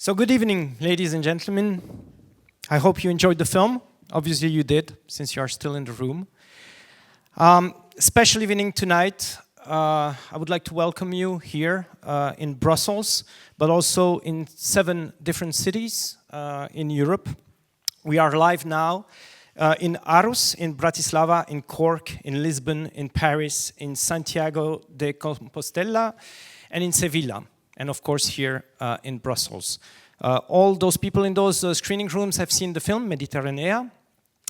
So good evening, ladies and gentlemen. I hope you enjoyed the film. Obviously you did, since you are still in the room. Special evening tonight. I would like to welcome you here in Brussels, but also in 7 different cities in Europe. We are live now in Aarhus, in Bratislava, in Cork, in Lisbon, in Paris, in Santiago de Compostela, and in Sevilla. And of course here in Brussels. All those people in those screening rooms have seen the film, Mediterranea.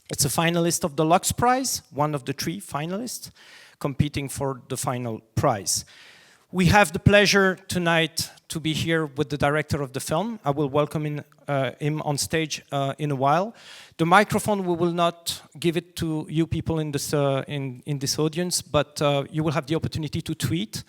It's a finalist of the Lux Prize, one of the 3 finalists competing for the final prize. We have the pleasure tonight to be here with the director of the film. I will welcome him on stage in a while. The microphone, we will not give it to you people in this audience, but you will have the opportunity to tweet.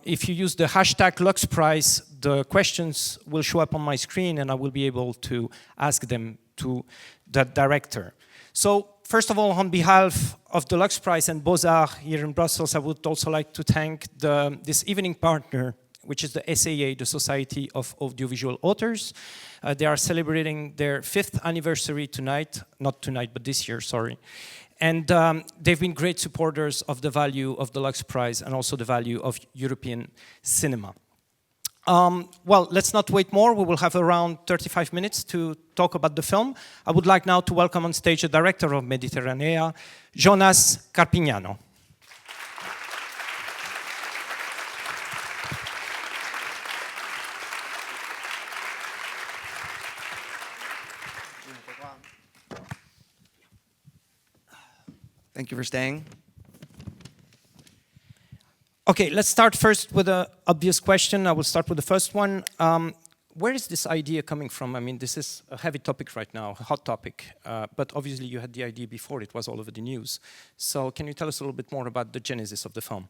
If you use the hashtag LuxPrize, the questions will show up on my screen and I will be able to ask them to the director. So, first of all, on behalf of the Lux Prize and Beaux-Arts here in Brussels, I would also like to thank this evening partner, which is the SAA, the Society of Audiovisual Authors. They are celebrating their 5th anniversary tonight, not tonight, but this year, sorry. And they've been great supporters of the value of the Lux Prize and also the value of European cinema. Well, let's not wait more. We will have around 35 minutes to talk about the film. I would like now to welcome on stage the director of Mediterranea, Jonas Carpignano. Thank you for staying. Okay, let's start first with an obvious question. I will start with the first one. Where is this idea coming from? I mean, this is a heavy topic right now, a hot topic, but obviously you had the idea before, it was all over the news. So can you tell us a little bit more about the genesis of the film?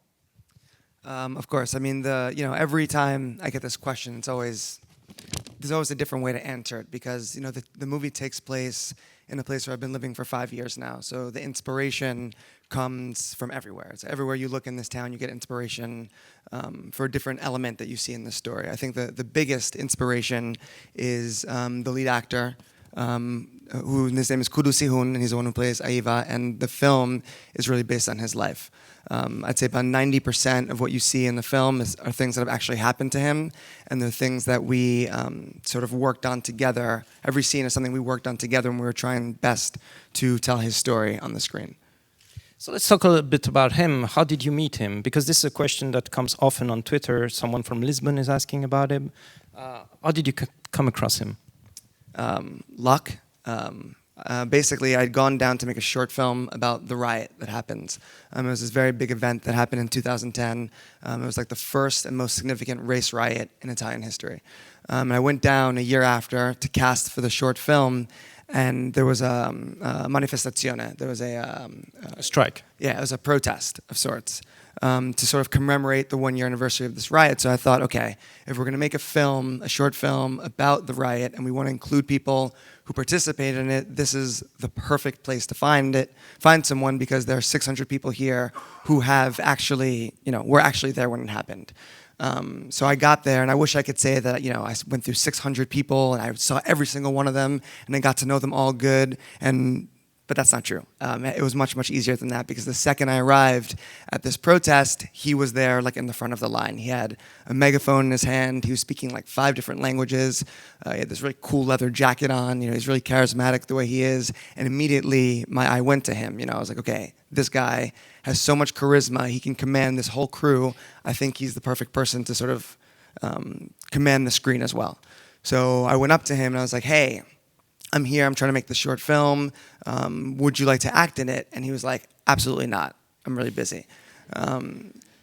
Of course, I mean, every time I get this question, there's always a different way to answer it because, the movie takes place in a place where I've been living for 5 years now. So the inspiration comes from everywhere. It's everywhere you look in this town, you get inspiration for a different element that you see in this story. I think the biggest inspiration is the lead actor, his name is Kudu Sihun, and he's the one who plays Aiva, and the film is really based on his life. I'd say about 90% of what you see in the film are things that have actually happened to him, and they're things that we sort of worked on together. Every scene is something we worked on together when we were trying best to tell his story on the screen. So let's talk a little bit about him. How did you meet him? Because this is a question that comes often on Twitter. Someone from Lisbon is asking about him. How did you come across him? Luck. Basically, I'd gone down to make a short film about the riot that happened. It was this very big event that happened in 2010. It was like the first and most significant race riot in Italian history. And I went down a year after to cast for the short film, and there was a manifestazione. There was a strike. Yeah, it was a protest of sorts to sort of commemorate the 1-year anniversary of this riot. So I thought, okay, if we're going to make a short film about the riot, and we want to include people who participated in it, this is the perfect place to find someone, because there are 600 people here who have actually, were actually there when it happened. So I got there, and I wish I could say that, I went through 600 people and I saw every single one of them and I got to know them all good, but that's not true. It was much, much easier than that, because the second I arrived at this protest, he was there like in the front of the line. He had a megaphone in his hand. He was speaking like 5 different languages. He had this really cool leather jacket on. He's really charismatic the way he is. And immediately my eye went to him. I was like, okay, this guy has so much charisma. He can command this whole crew. I think he's the perfect person to sort of command the screen as well. So I went up to him and I was like, hey, I'm here, I'm trying to make this short film. Would you like to act in it? And he was like, absolutely not. I'm really busy.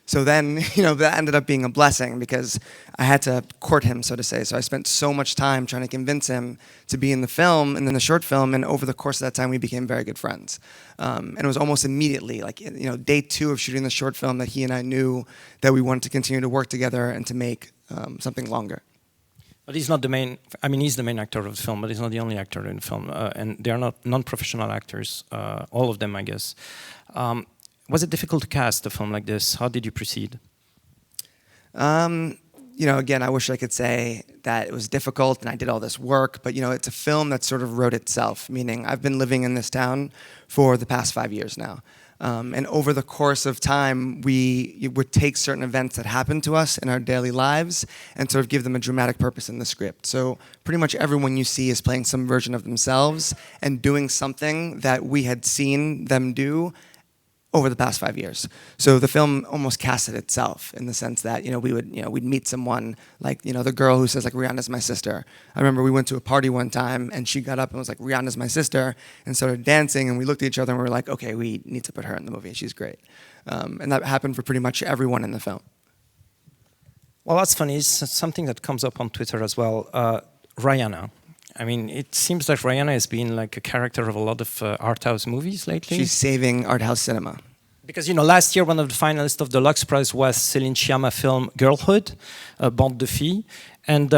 So then, that ended up being a blessing, because I had to court him, so to say. So I spent so much time trying to convince him to be in the film and then the short film. And over the course of that time, we became very good friends. And it was almost immediately, like, day 2 of shooting the short film, that he and I knew that we wanted to continue to work together and to make something longer. But he's not the main, he's the main actor of the film, but he's not the only actor in the film. And they are not non-professional actors, all of them, I guess. Was it difficult to cast a film like this? How did you proceed? again, I wish I could say that it was difficult and I did all this work, but it's a film that sort of wrote itself, meaning I've been living in this town for the past 5 years now. And over the course of time, we would take certain events that happen to us in our daily lives and sort of give them a dramatic purpose in the script. So pretty much everyone you see is playing some version of themselves and doing something that we had seen them do over the past 5 years. So the film almost casted itself in the sense that, we'd meet someone like, the girl who says like, Rihanna's my sister. I remember we went to a party one time and she got up and was like, Rihanna's my sister, and started dancing, and we looked at each other and we were like, okay, we need to put her in the movie. She's great. And that happened for pretty much everyone in the film. Well, that's funny. It's something that comes up on Twitter as well. Rihanna. I mean, it seems that Rihanna has been like a character of a lot of art house movies lately. She's saving art house cinema. Because, last year one of the finalists of the Lux Prize was Céline Sciamma's film Girlhood, Bande de Filles. And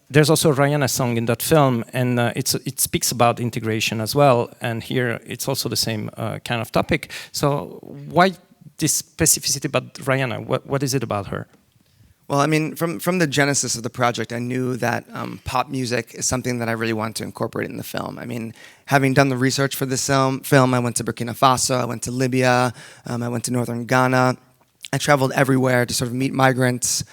there's also a Rihanna song in that film, and it speaks about integration as well. And here it's also the same kind of topic. So why this specificity about Rihanna? What is it about her? Well, I mean, from the genesis of the project, I knew that pop music is something that I really wanted to incorporate in the film. I mean, having done the research for this film, I went to Burkina Faso, I went to Libya, I went to northern Ghana. I traveled everywhere to sort of meet migrants,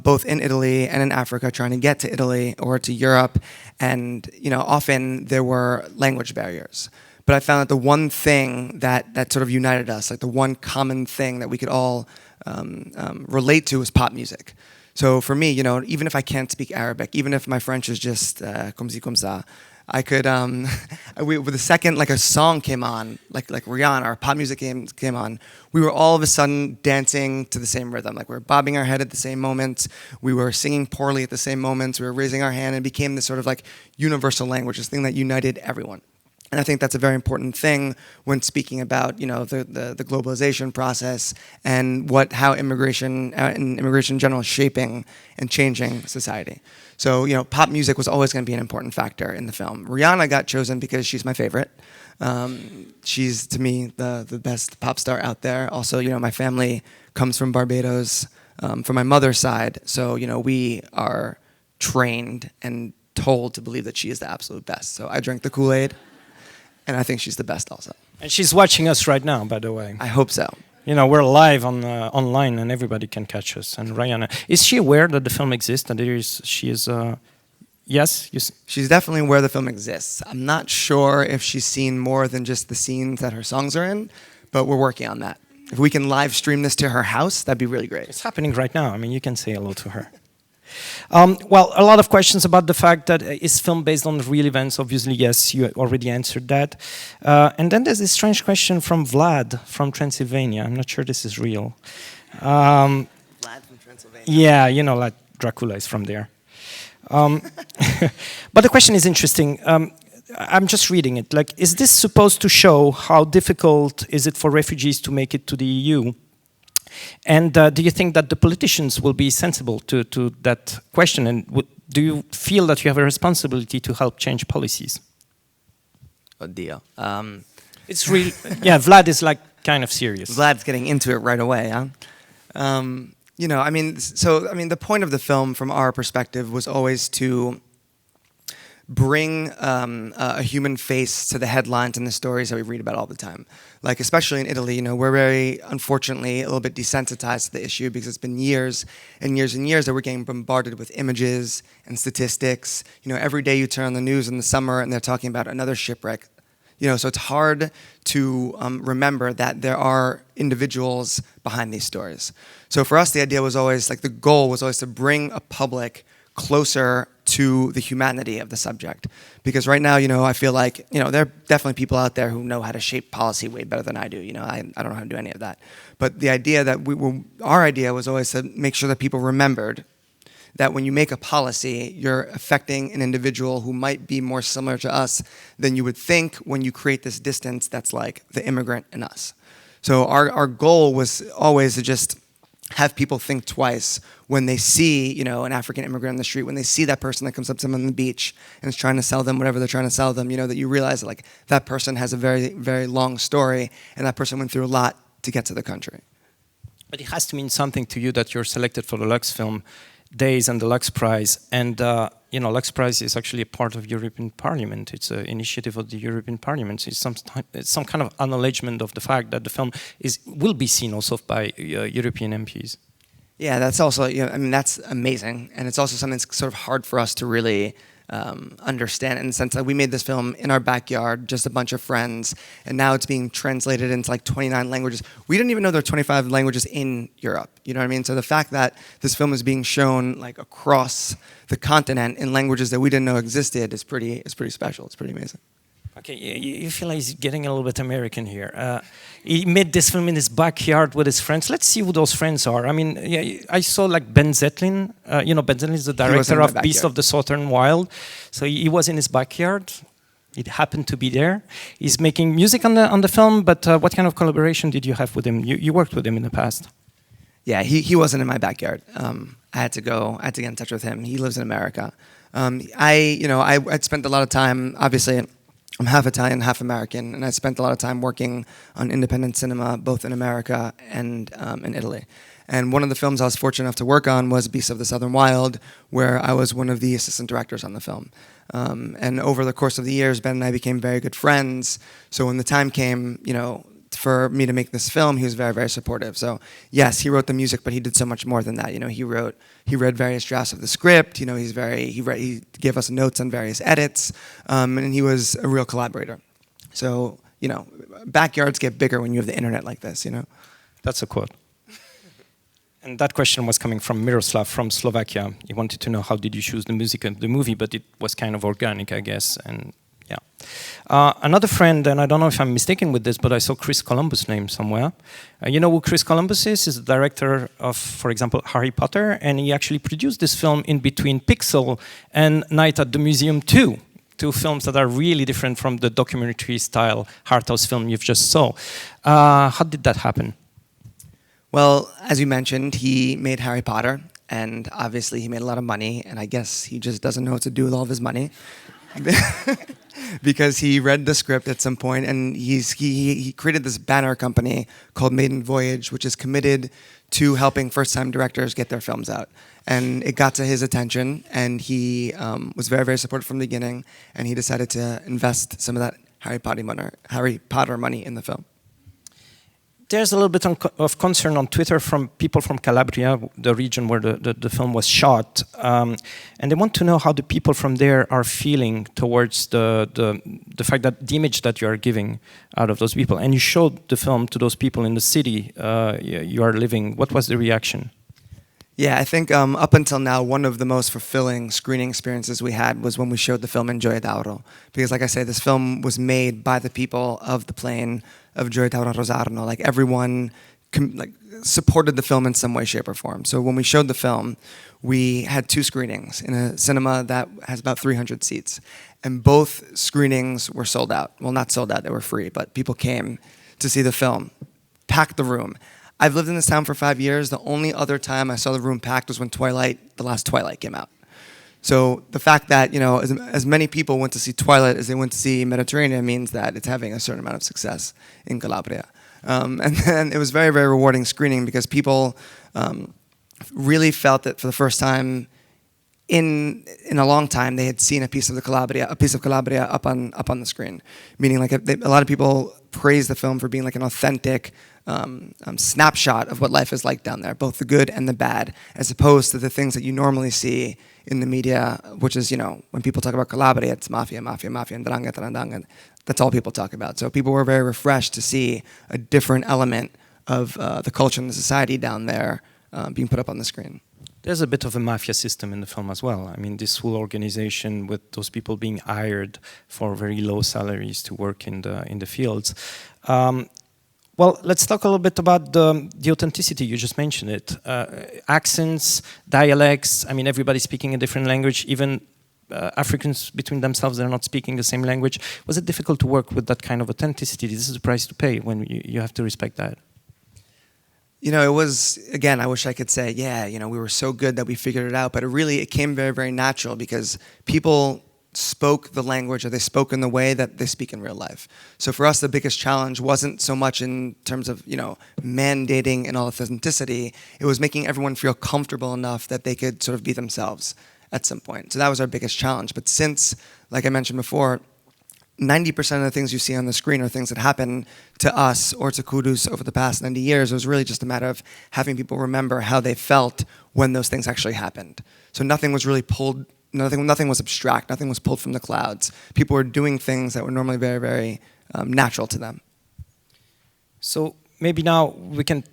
both in Italy and in Africa, trying to get to Italy or to Europe. And, often there were language barriers. But I found that the one thing that sort of united us, like the one common thing that we could all relate to, was pop music. So for me, even if I can't speak Arabic, even if my French is just comme ci comme ça, I could. With the second like a song came on, like Rihanna, or pop music came on, we were all of a sudden dancing to the same rhythm. Like we were bobbing our head at the same moments, we were singing poorly at the same moments, we were raising our hand, and it became this sort of like universal language, this thing that united everyone. And I think that's a very important thing when speaking about, the globalization process and how immigration and immigration in general is shaping and changing society. So, pop music was always going to be an important factor in the film. Rihanna got chosen because she's my favorite. She's, to me, the best pop star out there. Also, my family comes from Barbados, from my mother's side. So, we are trained and told to believe that she is the absolute best. So I drank the Kool-Aid. And I think she's the best also. And she's watching us right now, by the way. I hope so. We're live online and everybody can catch us. And Rihanna, is she aware that the film exists? And yes? She's definitely aware the film exists. I'm not sure if she's seen more than just the scenes that her songs are in, but we're working on that. If we can live stream this to her house, that'd be really great. It's happening right now. I mean, you can say hello to her. Well, a lot of questions about the fact that it's film based on real events. Obviously, yes, you already answered that. And then there's this strange question from Vlad from Transylvania. I'm not sure this is real. Vlad from Transylvania? Yeah, like Dracula is from there. But the question is interesting. I'm just reading it. Like, is this supposed to show how difficult is it for refugees to make it to the EU? And do you think that the politicians will be sensible to that question? And do you feel that you have a responsibility to help change policies? Oh dear. It's real. Yeah, Vlad is like kind of serious. Vlad's getting into it right away, huh? The point of the film, from our perspective, was always to bring a human face to the headlines and the stories that we read about all the time. Like, especially in Italy, we're very, unfortunately, a little bit desensitized to the issue because it's been years and years and years that we're getting bombarded with images and statistics. Every day you turn on the news in the summer and they're talking about another shipwreck. So it's hard to remember that there are individuals behind these stories. So for us, the idea was always, the goal was always to bring a public closer to the humanity of the subject. Because right now, I feel like, there are definitely people out there who know how to shape policy way better than I do. I don't know how to do any of that. But the idea that our idea was always to make sure that people remembered that when you make a policy, you're affecting an individual who might be more similar to us than you would think when you create this distance that's like the immigrant and us. So our goal was always to just have people think twice when they see, an African immigrant on the street, when they see that person that comes up to them on the beach and is trying to sell them whatever they're trying to sell them, that you realize that, that person has a very, very long story and that person went through a lot to get to the country. But it has to mean something to you that you're selected for the Lux film. days and the Lux Prize. And you know, Lux Prize is actually a part of European Parliament. It's an initiative of the European Parliament. It's some kind of acknowledgement of the fact that the film will be seen also by European MPs. Yeah, that's also, I mean, that's amazing. And it's also something that's sort of hard for us to really understand, in the sense that we made this film in our backyard, just a bunch of friends, and now it's being translated into like 29 languages. We didn't even know there are 25 languages in Europe, you know what I mean? So the fact that this film is being shown like across the continent in languages that we didn't know existed is pretty special. It's pretty amazing. Okay, you feel like he's getting a little bit American here. He made this film in his backyard with his friends. Let's see who those friends are. I mean, yeah, I saw like Ben Zetlin. You know, Ben Zetlin is the director of Beast of the Southern Wild. So he was in his backyard. It happened to be there. He's making music on the film, but what kind of collaboration did you have with him? You worked with him in the past. Yeah, he wasn't in my backyard. I had to get in touch with him. He lives in America. I'd spent a lot of time, obviously, I'm half Italian, half American, and I spent a lot of time working on independent cinema, both in America and in Italy. And one of the films I was fortunate enough to work on was Beasts of the Southern Wild, where I was one of the assistant directors on the film. And over the course of the years, Ben and I became very good friends. So when the time came, for me to make this film, he was very, very supportive. So yes, he wrote the music, but he did so much more than that. He read various drafts of the script. He gave us notes on various edits, and he was a real collaborator. So backyards get bigger when you have the internet like this. That's a quote. And that question was coming from Miroslav from Slovakia. He wanted to know how did you choose the music of the movie, but it was kind of organic, I guess. And yeah. Another friend, and I don't know if I'm mistaken with this, but I saw Chris Columbus' name somewhere. You know who Chris Columbus is? He's the director of, for example, Harry Potter, and he actually produced this film in between Pixel and Night at the Museum 2. Two films that are really different from the documentary-style art house film you've just saw. How did that happen? Well, as you mentioned, he made Harry Potter, and obviously he made a lot of money, and I guess he just doesn't know what to do with all of his money. Because he read the script at some point, and he created this banner company called Maiden Voyage, which is committed to helping first-time directors get their films out. And it got to his attention, and he was very, very supportive from the beginning, and he decided to invest some of that Harry Potter money in the film. There's a little bit of concern on Twitter from people from Calabria, the region where the film was shot, and they want to know how the people from there are feeling towards the fact that the image that you are giving out of those people. And you showed the film to those people in the city you are living. What was the reaction? Yeah, I think up until now, one of the most fulfilling screening experiences we had was when we showed the film in Gioia Tauro. Because like I say, this film was made by the people of the plain of Gioia Tauro Rosarno. Like everyone supported the film in some way, shape, or form. So when we showed the film, we had 2 screenings in a cinema that has about 300 seats. And both screenings were sold out. Well, not sold out, they were free, but people came to see the film, packed the room. I've lived in this town for 5 years. The only other time I saw the room packed was when the last Twilight came out. So the fact that as many people went to see Twilight as they went to see Mediterranean means that it's having a certain amount of success in Calabria. And then it was very, very rewarding screening because people really felt that for the first time in a long time they had seen a piece of Calabria up on the screen. Meaning like a lot of people praised the film for being like an authentic snapshot of what life is like down there, both the good and the bad, as opposed to the things that you normally see in the media, which is, when people talk about Calabria, it's mafia, and 'ndrangheta. That's all people talk about. So people were very refreshed to see a different element of the culture and the society down there being put up on the screen. There's a bit of a mafia system in the film as well. I mean, this whole organization with those people being hired for very low salaries to work in the fields. Well, let's talk a little bit about the authenticity. You just mentioned it. Accents, dialects. I mean, everybody's speaking a different language. Even Africans between themselves, they're not speaking the same language. Was it difficult to work with that kind of authenticity? This is the price to pay when you have to respect that. It was, again, I wish I could say, yeah, we were so good that we figured it out. But it came very, very natural because people spoke the language, or they spoke in the way that they speak in real life. So for us, the biggest challenge wasn't so much in terms of, mandating an authenticity. It was making everyone feel comfortable enough that they could sort of be themselves at some point. So that was our biggest challenge. But since, like I mentioned before, 90% of the things you see on the screen are things that happen to us or to Kudus over the past 90 years. It was really just a matter of having people remember how they felt when those things actually happened. So nothing was really pulled. Nothing was abstract. Nothing was pulled from the clouds. People were doing things that were normally very, very natural to them. So maybe now we can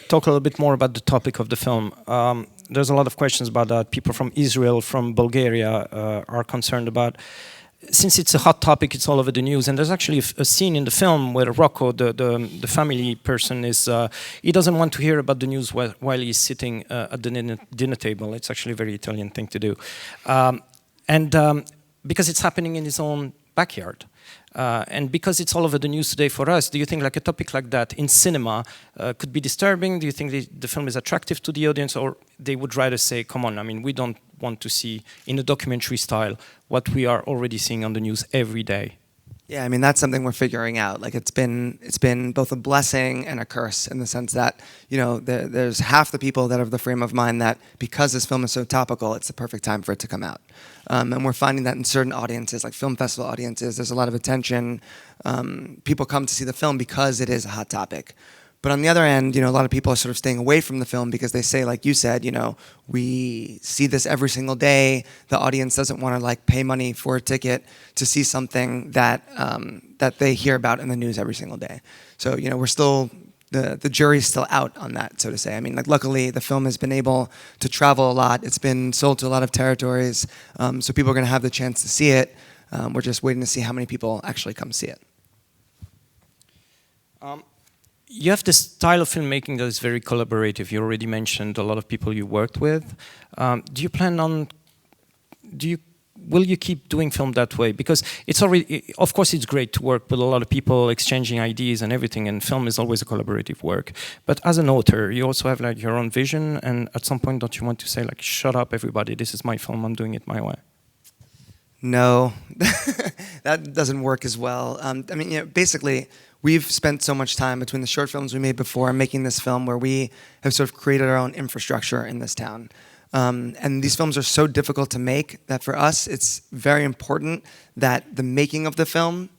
talk a little bit more about the topic of the film. There's a lot of questions about that. People from Israel, from Bulgaria are concerned about. Since it's a hot topic, it's all over the news. And there's actually a scene in the film where Rocco, the family person, he doesn't want to hear about the news while he's sitting at the dinner table. It's actually a very Italian thing to do. Because it's happening in his own backyard. And because it's all over the news today for us, do you think like a topic like that in cinema could be disturbing? Do you think the film is attractive to the audience, or they would rather say, come on, I mean, we don't want to see in a documentary style what we are already seeing on the news every day? Yeah, I mean, that's something we're figuring out. Like, it's been both a blessing and a curse in the sense that, there's half the people that have the frame of mind that because this film is so topical, it's the perfect time for it to come out. And we're finding that in certain audiences, like film festival audiences, there's a lot of attention. People come to see the film because it is a hot topic. But on the other end, a lot of people are sort of staying away from the film because they say, like you said, we see this every single day. The audience doesn't want to like pay money for a ticket to see something that that they hear about in the news every single day. So, we're still, the jury's still out on that, so to say. I mean, like, luckily the film has been able to travel a lot. It's been sold to a lot of territories. So people are going to have the chance to see it. We're just waiting to see how many people actually come see it. You have this style of filmmaking that is very collaborative. You already mentioned a lot of people you worked with. Will you keep doing film that way? Because it's already, of course, it's great to work with a lot of people, exchanging ideas and everything, and film is always a collaborative work. But as an author, you also have like your own vision, and at some point, don't you want to say like, shut up, everybody, this is my film, I'm doing it my way? No, that doesn't work as well. I mean, basically, we've spent so much time between the short films we made before and making this film where we have sort of created our own infrastructure in this town. And these films are so difficult to make that for us, it's very important that the making of the film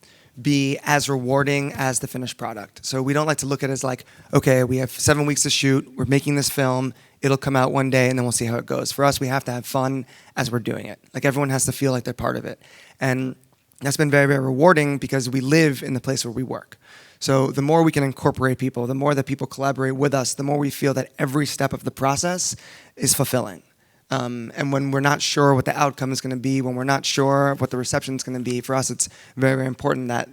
be as rewarding as the finished product. So we don't like to look at it as like, okay, we have 7 weeks to shoot, we're making this film, it'll come out one day and then we'll see how it goes. For us, we have to have fun as we're doing it. Like, everyone has to feel like they're part of it. And that's been very, very rewarding because we live in the place where we work. So the more we can incorporate people, the more that people collaborate with us, the more we feel that every step of the process is fulfilling. And when we're not sure what the outcome is going to be, when we're not sure what the reception is going to be, for us it's very, very important that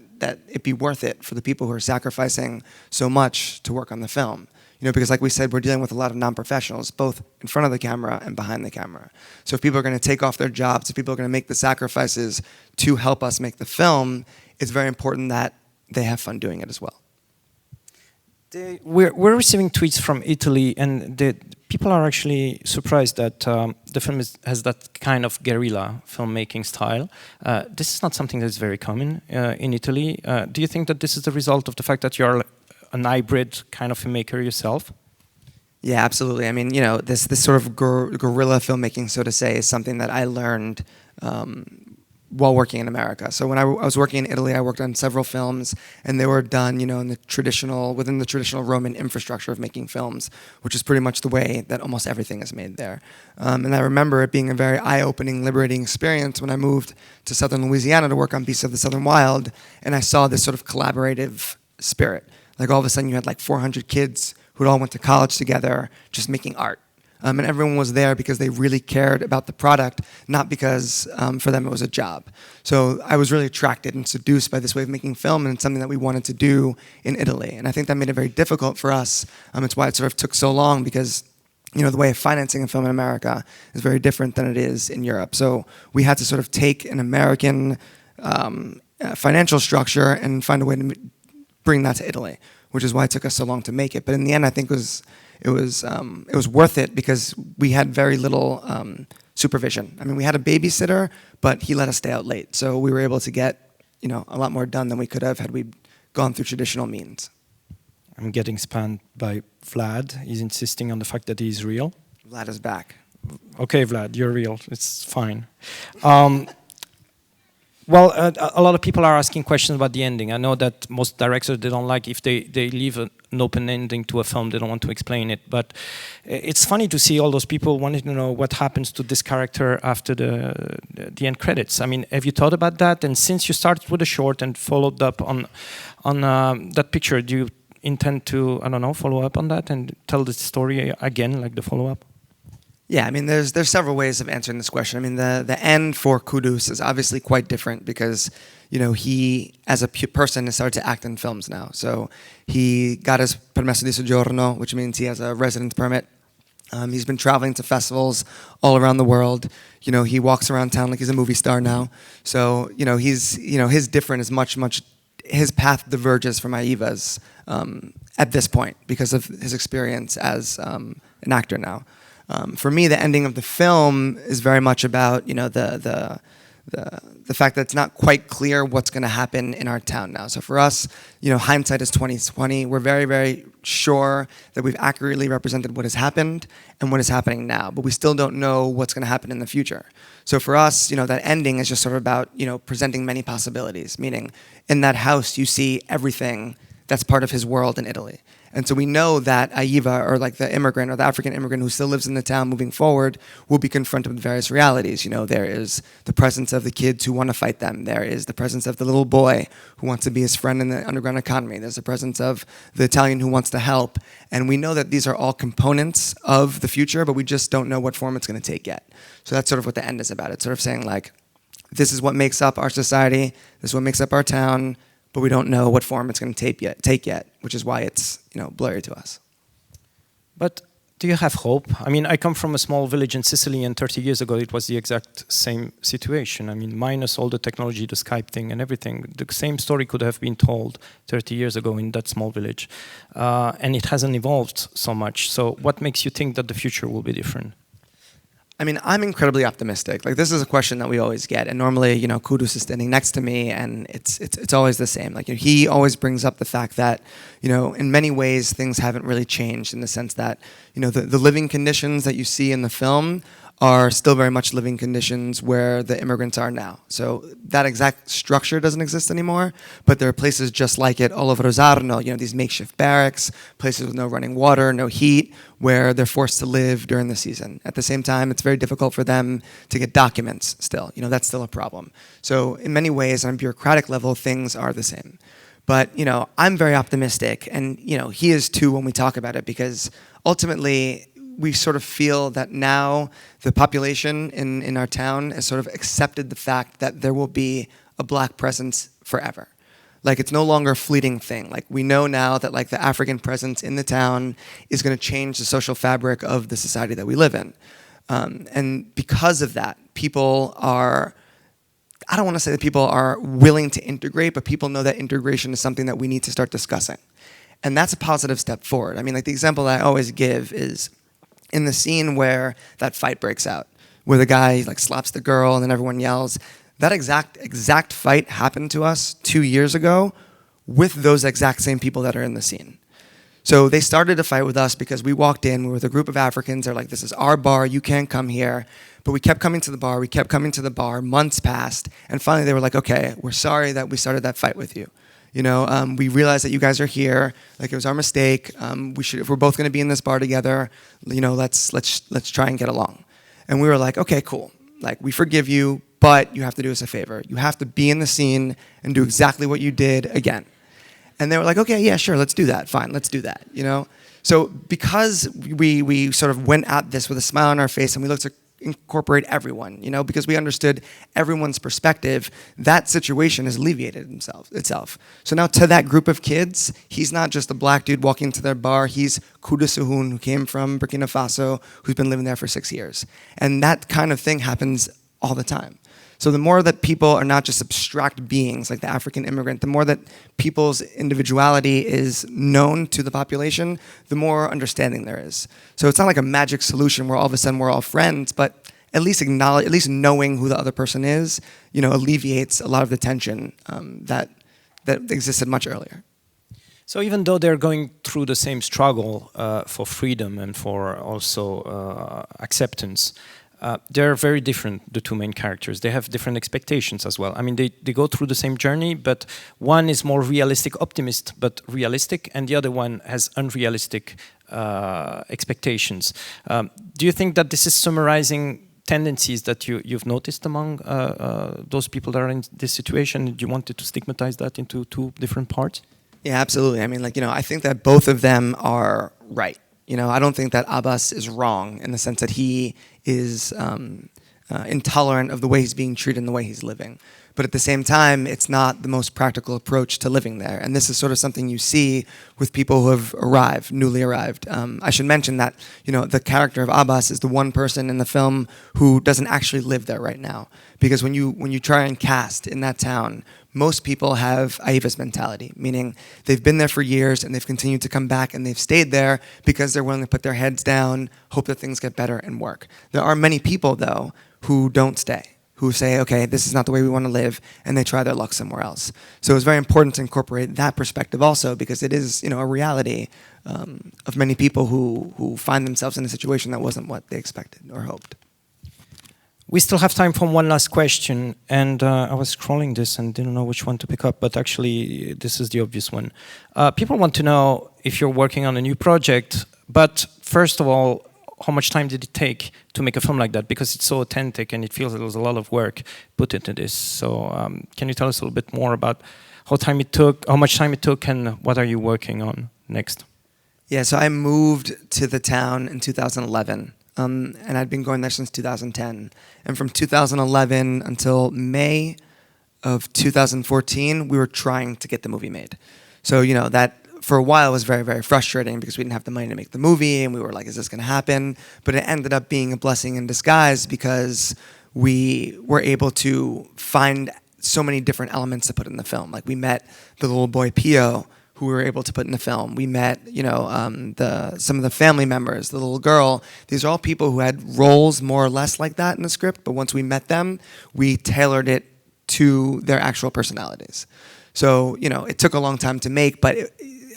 it be worth it for the people who are sacrificing so much to work on the film. Because like we said, we're dealing with a lot of non-professionals, both in front of the camera and behind the camera. So if people are going to take off their jobs, if people are going to make the sacrifices to help us make the film, it's very important that they have fun doing it as well. We're receiving tweets from Italy, and people are actually surprised that the film has that kind of guerrilla filmmaking style. This is not something that's very common in Italy. Do you think that this is the result of the fact that you're an hybrid kind of filmmaker yourself? Yeah, absolutely. I mean, this sort of guerrilla filmmaking, so to say, is something that I learned while working in America. So when I was working in Italy, I worked on several films, and they were done, within the traditional Roman infrastructure of making films, which is pretty much the way that almost everything is made there. And I remember it being a very eye-opening, liberating experience when I moved to southern Louisiana to work on Beasts of the Southern Wild, and I saw this sort of collaborative spirit. Like, all of a sudden, you had like 400 kids who all went to college together, just making art. And everyone was there because they really cared about the product, not because for them it was a job. So I was really attracted and seduced by this way of making film, and it's something that we wanted to do in Italy. And I think that made it very difficult for us. It's why it sort of took so long, because the way of financing a film in America is very different than it is in Europe. So we had to sort of take an American financial structure and find a way to bring that to Italy, which is why it took us so long to make it. But in the end, I think it was worth it because we had very little supervision. I mean, we had a babysitter, but he let us stay out late. So we were able to get, a lot more done than we could have had we gone through traditional means. I'm getting spammed by Vlad. He's insisting on the fact that he's real. Vlad is back. Okay, Vlad, you're real. It's fine. Well, a lot of people are asking questions about the ending. I know that most directors, they don't like if they leave an open ending to a film, they don't want to explain it. But it's funny to see all those people wanting to know what happens to this character after the end credits. I mean, have you thought about that? And since you started with a short and followed up on that picture, do you intend to, I don't know, follow up on that and tell the story again, like the follow-up? Yeah, I mean, there's several ways of answering this question. I mean, the end for Kudus is obviously quite different because, he, as a person, has started to act in films now. So he got his permesso di soggiorno, which means he has a residence permit. He's been traveling to festivals all around the world. He walks around town like he's a movie star now. So, his different is much, his path diverges from Aiva's at this point because of his experience as an actor now. For me, the ending of the film is very much about the fact that it's not quite clear what's going to happen in our town now. So for us, hindsight is 2020. We're very, very sure that we've accurately represented what has happened and what is happening now, but we still don't know what's going to happen in the future. So for us, that ending is just sort of about presenting many possibilities. Meaning, in that house, you see everything that's part of his world in Italy. And so we know that Aiva, or like the immigrant or the African immigrant who still lives in the town moving forward, will be confronted with various realities. There is the presence of the kids who want to fight them. There is the presence of the little boy who wants to be his friend in the underground economy. There's the presence of the Italian who wants to help. And we know that these are all components of the future, but we just don't know what form it's going to take yet. So that's sort of what the end is about. It's sort of saying like, this is what makes up our society. This is what makes up our town. But we don't know what form it's going to take yet, which is why it's blurry to us. But do you have hope? I mean, I come from a small village in Sicily, and 30 years ago it was the exact same situation. I mean, minus all the technology, the Skype thing and everything, the same story could have been told 30 years ago in that small village. And it hasn't evolved so much. So what makes you think that the future will be different? I mean, I'm incredibly optimistic. Like, this is a question that we always get, and normally, Kudus is standing next to me, and it's always the same. Like, he always brings up the fact that, in many ways, things haven't really changed in the sense that, the living conditions that you see in the film are still very much living conditions where the immigrants are now. So that exact structure doesn't exist anymore, but there are places just like it all over Rosarno, these makeshift barracks, places with no running water, no heat, where they're forced to live during the season. At the same time, it's very difficult for them to get documents still. That's still a problem. So in many ways, on a bureaucratic level, things are the same. But, I'm very optimistic, and, he is too when we talk about it, because ultimately, we sort of feel that now the population in our town has sort of accepted the fact that there will be a black presence forever. Like, it's no longer a fleeting thing. Like, we know now that, like, the African presence in the town is going to change the social fabric of the society that we live in. And because of that, people are, I don't want to say that people are willing to integrate, but people know that integration is something that we need to start discussing. And that's a positive step forward. I mean, like, the example that I always give is in the scene where that fight breaks out, where the guy like slaps the girl and then everyone yells. That exact fight happened to us 2 years ago with those exact same people that are in the scene. So they started a fight with us because we walked in, we were with a group of Africans, they're like, this is our bar, you can't come here. But we kept coming to the bar, months passed, and finally they were like, okay, we're sorry that we started that fight with you. We realized that you guys are here. Like, it was our mistake. If we're both going to be in this bar together, let's try and get along. And we were like, okay, cool. Like, we forgive you, but you have to do us a favor. You have to be in the scene and do exactly what you did again. And they were like, okay, yeah, sure, let's do that. Fine, let's do that. So because we sort of went at this with a smile on our face and we looked to incorporate everyone, because we understood everyone's perspective, that situation has alleviated itself. So now to that group of kids, he's not just a black dude walking to their bar, he's Kuda Suhun, who came from Burkina Faso, who's been living there for 6 years. And that kind of thing happens all the time. So the more that people are not just abstract beings like the African immigrant, the more that people's individuality is known to the population, the more understanding there is. So it's not like a magic solution where all of a sudden we're all friends, but at least acknowledge, at least knowing who the other person is, you know, alleviates a lot of the tension that existed much earlier. So even though they're going through the same struggle for freedom and for also acceptance, they're very different, the two main characters. They have different expectations as well. I mean, they go through the same journey, but one is more realistic, optimist, but realistic, and the other one has unrealistic expectations. Do you think that this is summarizing tendencies that you've noticed among those people that are in this situation? Do you wanted to stigmatize that into two different parts? Yeah, absolutely. I mean, like, you know, I think that both of them are right. You know, I don't think that Abbas is wrong in the sense that he is intolerant of the way he's being treated and the way he's living. But at the same time, it's not the most practical approach to living there. And this is sort of something you see with people who have arrived, newly arrived. I should mention that, you know, the character of Abbas is the one person in the film who doesn't actually live there right now. Because when you try and cast in that town, most people have Aiva's mentality, meaning they've been there for years and they've continued to come back and they've stayed there because they're willing to put their heads down, hope that things get better and work. There are many people, though, who don't stay, who say, okay, this is not the way we want to live, and they try their luck somewhere else. So it's very important to incorporate that perspective also, because it is, you know, a reality of many people who find themselves in a situation that wasn't what they expected or hoped. We still have time for one last question, and I was scrolling this and didn't know which one to pick up, but actually this is the obvious one. People want to know if you're working on a new project, but first of all, how much time did it take to make a film like that? Because it's so authentic and it feels there was a lot of work put into this. So can you tell us a little bit more about how much time it took, and what are you working on next? Yeah, so I moved to the town in 2011. And I'd been going there since 2010. And from 2011 until May of 2014, we were trying to get the movie made. So, you know, that for a while was very, very frustrating because we didn't have the money to make the movie, and we were like, is this going to happen? But it ended up being a blessing in disguise because we were able to find so many different elements to put in the film. Like, we met the little boy Pio, who we were able to put in the film. We met, you know, some of the family members, the little girl. These are all people who had roles more or less like that in the script, but once we met them, we tailored it to their actual personalities. So, you know, it took a long time to make, but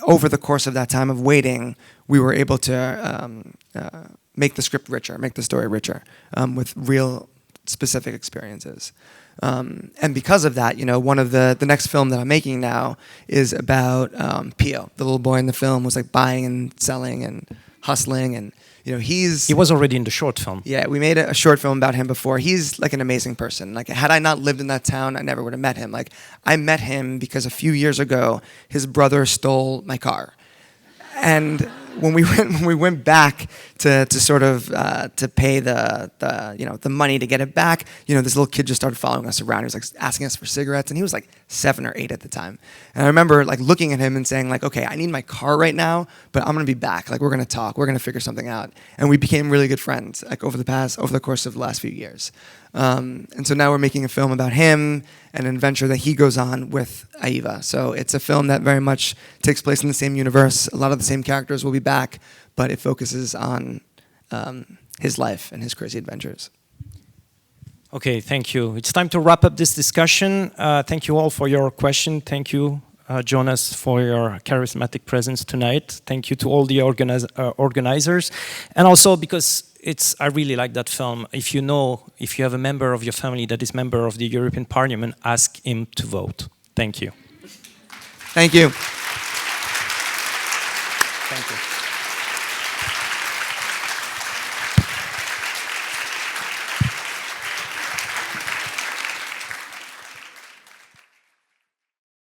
over the course of that time of waiting, we were able to make the script richer, make the story richer, with real specific experiences. And because of that, you know, one of the next film that I'm making now is about Pio, the little boy in the film who's like buying and selling and hustling, and you know, he was already in the short film. Yeah, we made a short film about him before. He's like an amazing person. Like, had I not lived in that town, I never would have met him. Like, I met him because a few years ago, his brother stole my car, and when we went back to sort of to pay the money to get it back, you know, this little kid just started following us around. He was like asking us for cigarettes, and he was like 7 or 8 at the time. And I remember like looking at him and saying like, okay, I need my car right now, but I'm gonna be back. Like, we're gonna talk, we're gonna figure something out. And we became really good friends like over the course of the last few years. And so now we're making a film about him and an adventure that he goes on with Aiva. So it's a film that very much takes place in the same universe. A lot of the same characters will be back, but it focuses on his life and his crazy adventures. Okay, thank you. It's time to wrap up this discussion. Thank you all for your question. Thank you, Jonas, for your charismatic presence tonight. Thank you to all the organizers. And also because I really like that film. If you have a member of your family that is member of the European Parliament, ask him to vote. Thank you. Thank you. Thank you.